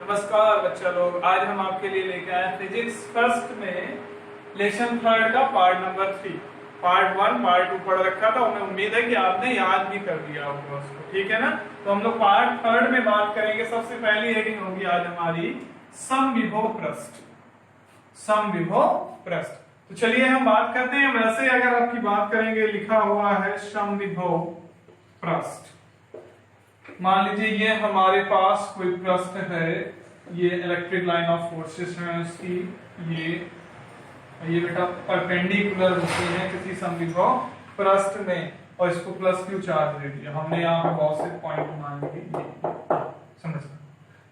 नमस्कार बच्चा लोग, आज हम आपके लिए लेके आए फिजिक्स फर्स्ट में लेसन थर्ड का पार्ट नंबर 3। पार्ट 1 पार्ट 2 पढ़ रखा था, उन्हें उम्मीद है कि आपने याद भी कर दिया होगा उसको, ठीक है ना। तो हम लोग पार्ट थर्ड में बात करेंगे। सबसे पहली हेडिंग होगी आज हमारी समविभव पृष्ठ। समविभव पृष्ठ। तो चलिए हम बात करते हैं। वैसे अगर आपकी बात करेंगे, लिखा हुआ है समविभव पृष्ठ। मान लीजिए ये हमारे पास कोई पृष्ठ है, ये इलेक्ट्रिक लाइन ऑफ फोर्सेस है उसकी, ये बेटा परपेंडिकुलर होती है किसी समविभव पृष्ठ में, और इसको प्लस क्यू चार्ज दे दिया हमने। यहाँ पे बहुत से पॉइंट मान लिए, समझ।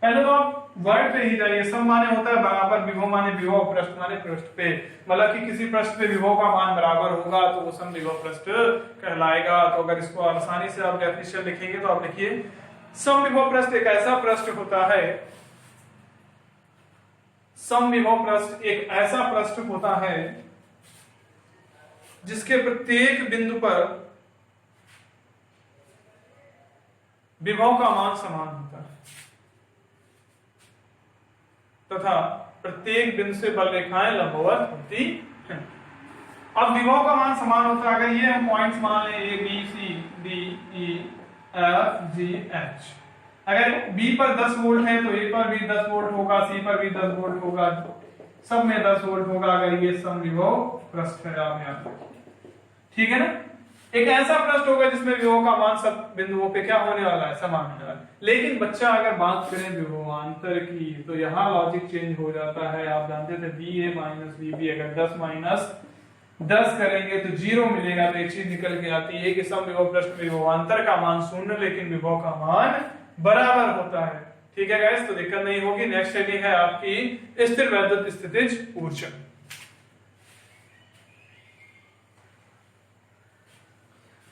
पहले तो आप वर्ड पे ही जाइए। सम माने होता है बराबर, विभव माने विभव, पृष्ठ माने पृष्ठ पे। मतलब कि किसी पृष्ठ पे विभव का मान बराबर होगा तो वो समविभव पृष्ठ कहलाएगा। तो अगर इसको आसानी से आप डेफिनेशन लिखेंगे तो आप लिखिए, समविभव पृष्ठ एक ऐसा पृष्ठ होता है, समविभव पृष्ठ एक ऐसा पृष्ठ होता है जिसके प्रत्येक बिंदु पर विभव का मान समान होता है तथा प्रत्येक बिंदु से बल रेखाएं लंबवत होती हैं। अब विभव का मान समान होता है। अगर ये हम पॉइंट्स मान लें, A B C D E F G H, अगर B पर 10 वोल्ट है तो A पर भी 10 वोल्ट होगा, C पर भी 10 वोल्ट होगा, सब में 10 वोल्ट होगा अगर ये समविभव पृष्ठ है। आप याद रखिए, ठीक है ना। एक ऐसा पृष्ठ होगा जिसमें विभव का मान सब बिंदुओं पे क्या होने वाला है, समान होने वाला है। लेकिन बच्चा अगर बात करें विभवांतर की तो यहाँ लॉजिक चेंज हो जाता है। आप जानते थे BA माइनस BB, अगर 10 माइनस 10 करेंगे तो 0 मिलेगा। तो एक चीज निकल के आती है कि समविभव पृष्ठ में विभवांतर का मान 0 लेकिन विभव का मान बराबर होता है, ठीक है गाइस। तो दिक्कत नहीं होगी। नेक्स्ट हेडिंग है आपकी स्थिर वैद्युत स्थितिज ऊर्जा।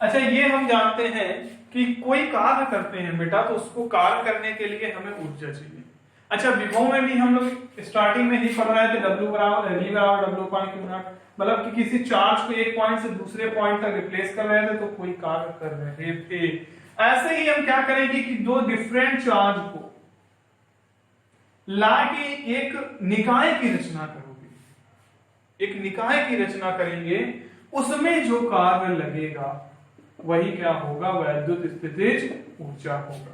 अच्छा, ये हम जानते हैं कि कोई कार्य करते हैं बेटा तो उसको कार्य करने के लिए हमें ऊर्जा चाहिए। अच्छा, विभव में भी हम लोग स्टार्टिंग में ही पढ़ रहे थे W बराबर E बराबर W पॉइंट क्यू नॉट, मतलब कि किसी चार्ज को एक पॉइंट से दूसरे पॉइंट तक रिप्लेस कर रहे थे तो कोई कार्य कर रहे थे। ऐसे ही हम क्या करेंगे कि दो डिफरेंट चार्ज को लाके एक निकाय की रचना करोगे, एक निकाय की रचना करेंगे, उसमें जो कार्य लगेगा वही क्या होगा, वैद्युत स्थितिज ऊर्जा होगा।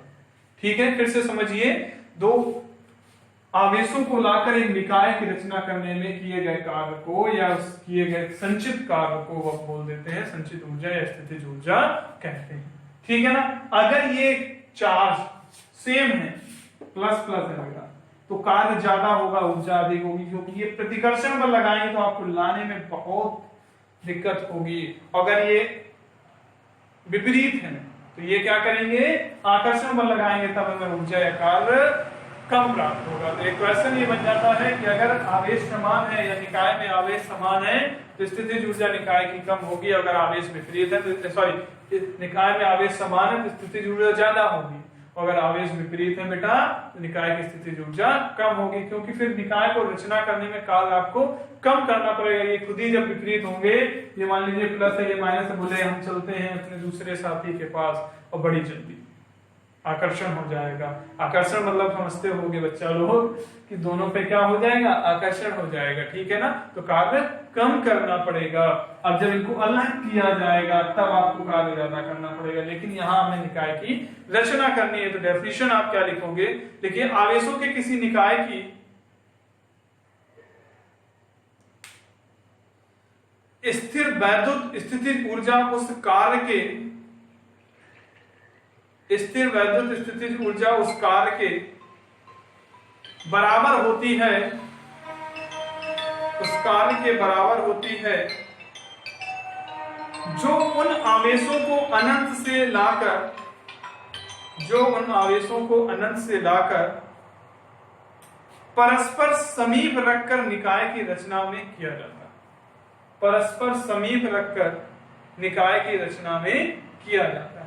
ठीक है, फिर से समझिए। दो आवेशों को लाकर एक निकाय की रचना करने में किए गए कार्य को या किए गए संचित कार्य को वह बोल देते हैं संचित ऊर्जा या स्थितिज ऊर्जा कहते हैं, ठीक है ना। अगर ये चार्ज सेम है, प्लस प्लस है बेटा, तो कार्य ज्यादा होगा, ऊर्जा अधिक होगी, क्योंकि ये प्रतिकर्षण बल लगाएंगे तो आपको लाने में बहुत दिक्कत होगी। अगर ये विपरीत है तो ये क्या करेंगे, आकर्षण बल लगाएंगे, तब हमें ऊर्जा या कार्य कम प्राप्त होगा। तो एक क्वेश्चन ये बन जाता है कि अगर आवेश समान है या निकाय में आवेश समान है तो स्थितिज ऊर्जा निकाय की कम होगी। अगर आवेश विपरीत है तो सॉरी निकाय में आवेश समान है तो स्थितिज ऊर्जा ज्यादा होगी। अगर आवेश विपरीत है बेटा तो निकाय की स्थितिज ऊर्जा कम होगी, क्योंकि फिर निकाय को रचना करने में काल आपको कम करना पड़ेगा। ये खुद ही जब विपरीत होंगे, ये मान लीजिए प्लस है ये माइनस है, बोले हम चलते हैं अपने दूसरे साथी के पास और बड़ी जल्दी आकर्षण हो जाएगा। आकर्षण मतलब समझते होंगे बच्चा लोग कि दोनों पे क्या हो जाएगा, आकर्षण हो जाएगा, ठीक है ना। तो कार्य कम करना पड़ेगा। अब जब इनको अलग किया जाएगा तब आपको कार्य ज्यादा करना पड़ेगा। लेकिन यहाँ हमें निकाय की रचना करनी है, तो डेफिनेशन आप क्या लिखोगे, देखिए आवेशों के किसी निकाय की स्थिर वैद्युत स्थितिज ऊर्जा उस कार्य के स्थिर वैद्युत स्थितिज ऊर्जा उस कार्य के बराबर होती है, उस कार्य के बराबर होती है जो उन आवेशों को अनंत से लाकर परस्पर समीप रखकर निकाय की रचना में किया जाता है। परस्पर समीप रखकर निकाय की रचना में किया जाता है।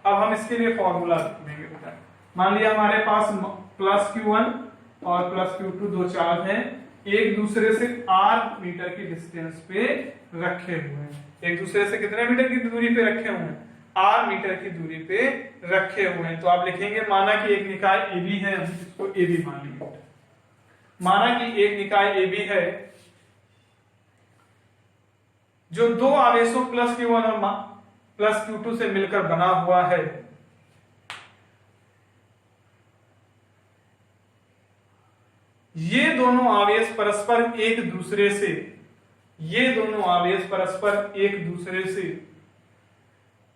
अब हम इसके लिए फॉर्मूला देंगे बेटा। मान लिया हमारे पास प्लस Q1 और प्लस Q2 दो चार्ज हैं, एक दूसरे से r मीटर की डिस्टेंस पे रखे हुए हैं। एक दूसरे से कितने मीटर की दूरी पे रखे हुए हैं, r मीटर की दूरी पे रखे हुए हैं। तो आप लिखेंगे माना कि एक निकाय AB है, हम इसको AB मान लेंगे। माना कि एक निकाय AB है जो दो आवेशों प्लस Q1 और प्लस Q2 से मिलकर बना हुआ है। ये दोनों आवेश परस्पर एक दूसरे से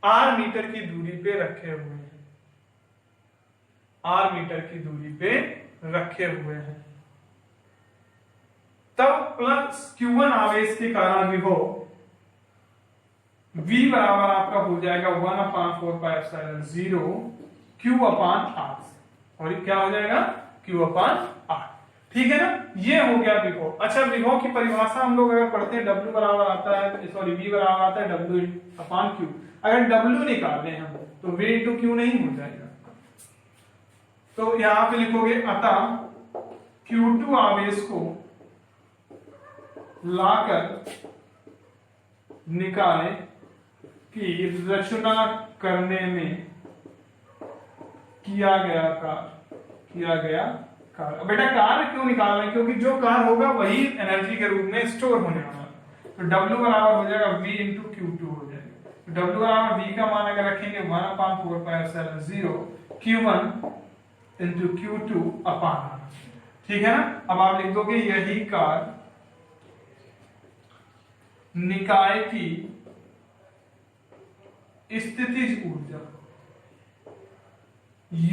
r मीटर की दूरी पे रखे हुए हैं। r मीटर की दूरी पे रखे हुए हैं। तब प्लस Q1 आवेश के कारण विभव V बराबर आपका हो जाएगा 1/4πε0 Q/R। और क्या हो जाएगा? Q/R। ठीक है ना? ये हो गया विभव। अच्छा, विभव की परिभाषा हम लोग अगर पढ़ते हैं W बराबर आता है, सॉरी V बराबर आता है W/Q। अगर W निकालें हम तो V × Q नहीं हो जाएगा। तो यहां पे लिखोगे अतः Q2 आवेश को लाकर निकाय की रचना करने में किया गया कार्य। बेटा कार्य क्यों निकाल रहे हैं? क्योंकि जो कार्य होगा वही एनर्जी के रूप में स्टोर होने वाला है। तो W बराबर हो जाएगा V × Q2 हो जाएगा। तो W बराबर V का मान अगर रखेंगे 1/4πε0 Q1 × Q2/R। ठीक है ना? अब आप लिख दोगे यही कार्य निकाय की स्थितिज ऊर्जा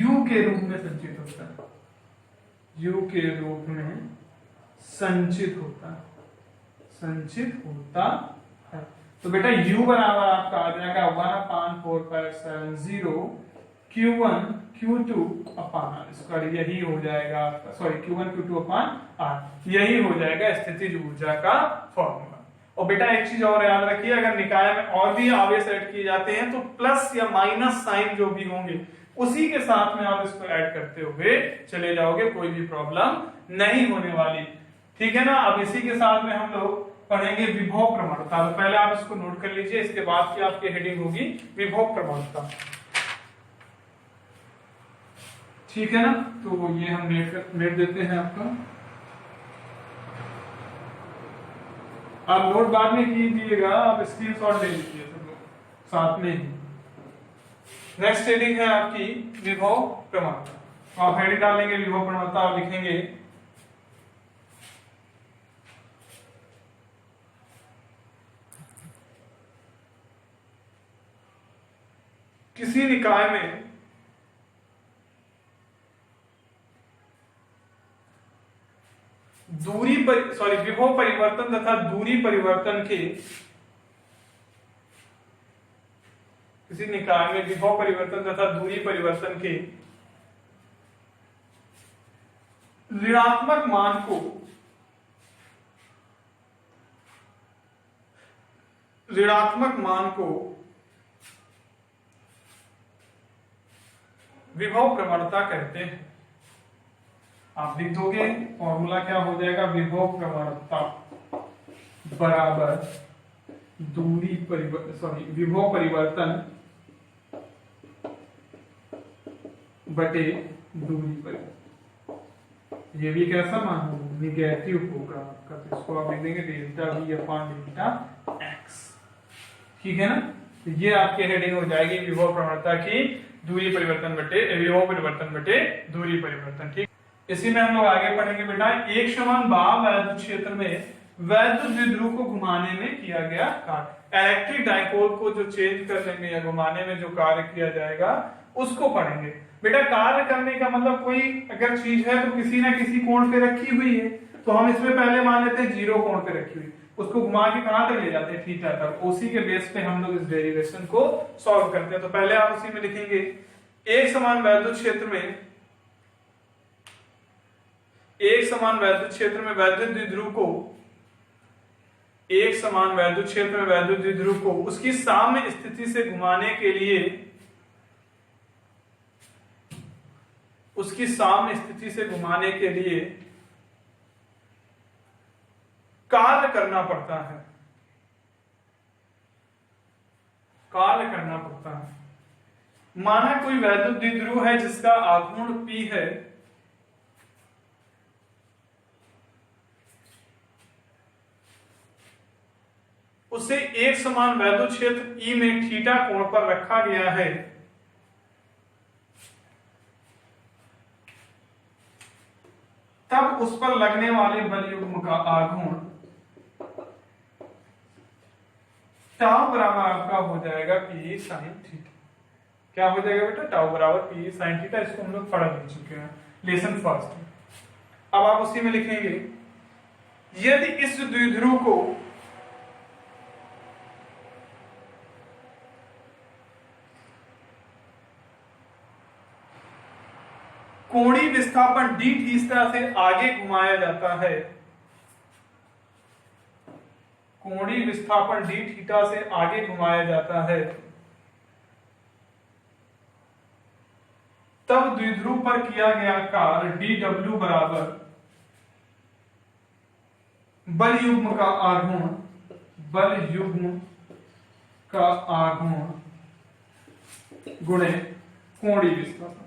U के रूप में संचित होता है। U के रूप में संचित होता है। तो बेटा U बराबर आपका आ जाएगा 1/4πε0 Q1 Q2/R। इसका यही हो जाएगा आपका, सॉरी Q1 Q2/R। यही हो जाएगा स्थितिज ऊर्जा का फॉर्मूला। और बेटा एक चीज और याद रखिए, अगर निकाय में और भी आवेश ऐड किए जाते हैं तो प्लस या माइनस साइन जो भी होंगे उसी के साथ में आप इसको ऐड करते हुए चले जाओगे, कोई भी प्रॉब्लम नहीं होने वाली। ठीक है ना? अब इसी के साथ में हम लोग पढ़ेंगे विभव प्रवणता। तो पहले आप इसको नोट कर लीजिए, इसके बाद की आपकी हेडिंग होगी विभव प्रवणता। ठीक है ना? तो ये हम मेट देते हैं आपका। आप नोट बाद में कीजिएगा, आप स्क्रीनशॉट ले लीजिए सब लोग साथ में ही। नेक्स्ट हेडिंग है आपकी विभव प्रवणता। तो आप हेडिंग डालेंगे विभव प्रवणता और लिखेंगे किसी निकाय में विभव परिवर्तन तथा दूरी परिवर्तन के, किसी निकाय में विभव परिवर्तन तथा दूरी परिवर्तन के ऋणात्मक मान को विभव प्रवणता कहते हैं। आप लिख दोगे फॉर्मूला क्या हो जाएगा? विभव प्रवणता बराबर विभव परिवर्तन बटे दूरी परिवर्तन। ये भी कैसा मान होगा? निगेटिव होगा आपका। तो इसको आप लिख देंगे डेल्टा V/डेल्टा x। ठीक है ना? तो ये आपकी हेडिंग हो जाएगी विभव प्रवणता की विभव परिवर्तन बटे दूरी परिवर्तन। ठीक, इसी में हम लोग आगे पढ़ेंगे बेटा एक समान भाव वैद्युत क्षेत्र में वैद्युत द्विध्रुव को घुमाने में किया गया कार्य। इलेक्ट्रिक डाइपोल को जो चेंज करने में या घुमाने में जो कार्य किया जाएगा उसको पढ़ेंगे। बेटा कार्य करने का मतलब कोई अगर चीज है तो किसी ना किसी कोण पे रखी हुई है, तो हम इसमें पहले मान लेते हैं 0 कोण पे रखी हुई, उसको घुमा के कहां तक ले जाते हैं? थीटा तक। उसी के बेस पे हम लोग इस डेरिवेशन को सॉल्व करते हैं। तो पहले आप उसी में लिखेंगे एक समान वैद्युत क्षेत्र में वैद्युत द्विध्रुव को उसकी साम्य स्थिति से घुमाने के लिए कार्य करना पड़ता है। कार्य करना पड़ता है। माना कोई वैद्युत द्विध्रुव है जिसका आघूर्ण P है, उसे एक समान वैद्युत क्षेत्र E में थीटा कोण पर रखा गया है। तब उस पर लगने वाले बल युग्म का आघूर्ण टाउ बराबर आपका हो जाएगा P sin थीटा। क्या हो जाएगा बेटा? टाउ बराबर P sin थीटा। इसको हम लोग पढ़ ले चुके हैं लेसन फर्स्ट में। अब आप उसी में लिखेंगे, यदि इस द्विध्रुव को कोणीय विस्थापन d थीटा से आगे घुमाया जाता है, कोणीय विस्थापन d थीटा से आगे घुमाया जाता है, तब द्विध्रुव पर किया गया कार्य dw बराबर बल युग्म का आघूर्ण, बल युग्म का आघूर्ण गुणे कोणीय विस्थापन।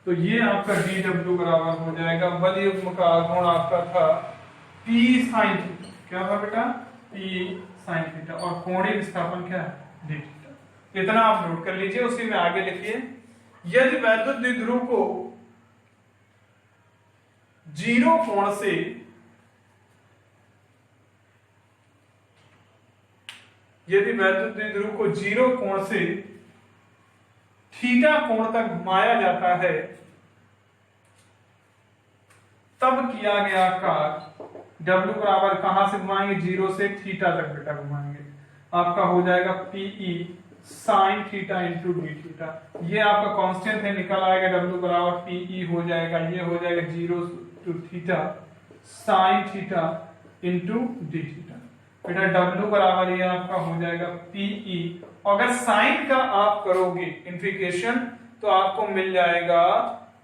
तो ये आपका dw बराबर हो जाएगा बल युग्म का आघूर्ण आपका था P sin थीटा। क्या था बेटा? P sin theta. और कोणीय विस्थापन क्या है? d theta. इतना आप नोट कर लीजिए। उसी में आगे लिखिए, यदि वैद्युत द्विध्रुव को जीरो कोण से जीरो कोण से थीटा कोण तक घुमाया जाता है, तब किया गया कार्य W बराबर कहां से घुमाएंगे? जीरो से थीटा तक बेटा घुमाएंगे। आपका हो जाएगा PE sin theta into d theta. ये आपका कांस्टेंट है, निकल आएगा W बराबर PE हो जाएगा, ये हो जाएगा zero to theta sin theta into d theta. बेटा W बराबर ये आपका हो जाएगा PE। अगर साइन का आप करोगे इंटीग्रेशन तो आपको मिल जाएगा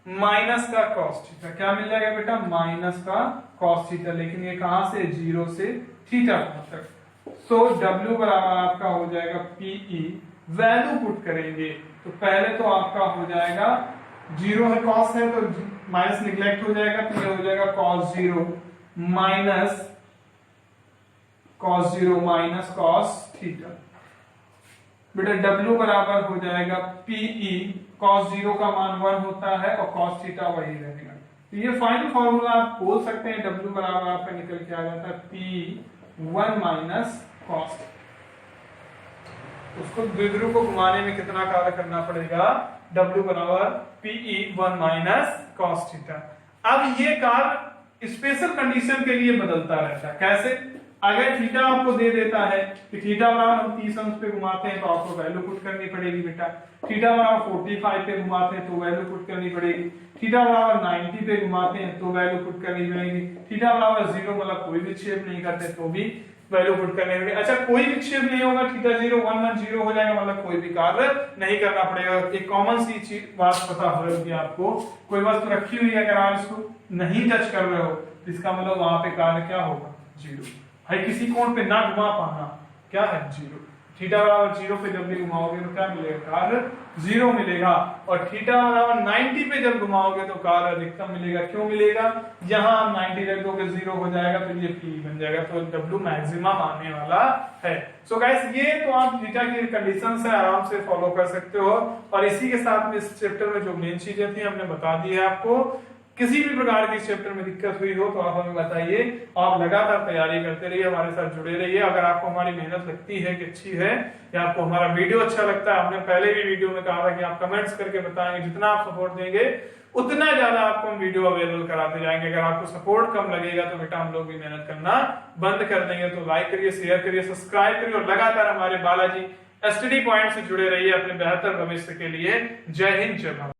माइनस का cos थीटा। क्या मिल जाएगा बेटा? माइनस का cos थीटा। लेकिन ये कहां से? जीरो से थीटा तक। सो W बराबर आपका हो जाएगा PE। वैल्यू पुट करेंगे तो पहले तो आपका हो जाएगा, जीरो है cos है तो माइनस निगलेक्ट हो जाएगा, तो ये हो जाएगा cos zero minus cos zero minus cos theta. बेटा W बराबर हो जाएगा PE। cos जीरो का मान 1 होता है और cos थीटा वही रहेगा। तो ये फाइनल फॉर्मूला आप बोल सकते हैं, W बराबर आपका निकल के आ जाता है P1 माइनस cos। उसको द्विध्रुव को घुमाने में कितना कार्य करना पड़ेगा? W बराबर PE1 माइनस cos थीटा। अब ये कार्य स्पेशल कंडीशन के लिए बदलता रहता है। कैसे? अगर थीटा आपको दे देता है कि थीटा बराबर हम 30 अंश पे घुमाते हैं तो आपको वैल्यू पुट करनी पड़ेगी बेटा। थीटा बराबर 45 पे घुमाते हैं तो वैल्यू पुट करनी पड़ेगी। थीटा बराबर 90 पे घुमाते हैं तो वैल्यू पुट करनी पड़ेगी। थीटा बराबर 0 मतलब कोई विक्षेप नहीं करते तो भी वैल्यू पुट करनी पड़ेगी। अच्छा, कोई विक्षेप नहीं होगा, थीटा 0 1 1 0 हो जाएगा, मतलब कोई भी कार्य नहीं करना पड़ेगा। एक कॉमन सी चीज बात पता होगी आपको, कोई वस्तु रखी हुई है, अगर आप इसको नहीं टच कर रहे हो तो इसका मतलब वहां पे कार्य क्या होगा? 0। भाई किसी कोण पे ना घुमा पाना क्या है? 0। थीटा बराबर 0 पे जब भी घुमाओगे तो क्या मिलेगा? कार्य 0 मिलेगा। और थीटा बराबर 90 पे जब घुमाओगे तो कार्य अधिकतम मिलेगा। क्यों मिलेगा? यहां आप 90 रख दोगे 0 हो जाएगा तो ये P बन जाएगा, तो W मैक्सिमम आने वाला है। सो गाइस, ये तो आप थीटा की कंडीशन से आराम से फॉलो कर सकते हो। और इसी के साथ में इस चैप्टर में जो मेन चीजें थी हमने बता दी है आपको। किसी भी प्रकार की चैप्टर में दिक्कत हुई हो तो आप हमें बताइए। आप लगातार तैयारी करते रहिए, हमारे साथ जुड़े रहिए। अगर आपको हमारी मेहनत लगती है कि अच्छी है या आपको हमारा वीडियो अच्छा लगता है, हमने पहले भी वीडियो में कहा था कि आप कमेंट्स करके बताएंगे, जितना आप सपोर्ट देंगे उतना ज्यादा आपको हम वीडियो अवेलेबल कराते जाएंगे। अगर आपको सपोर्ट कम लगेगा तो बेटा हम लोग भी मेहनत करना बंद कर देंगे। तो लाइक करिए, शेयर करिए, सब्सक्राइब करिए और लगातार हमारे बालाजी एसटीडी पॉइंट से जुड़े रहिए अपने बेहतर भविष्य के लिए। जय हिंद, जय भारत।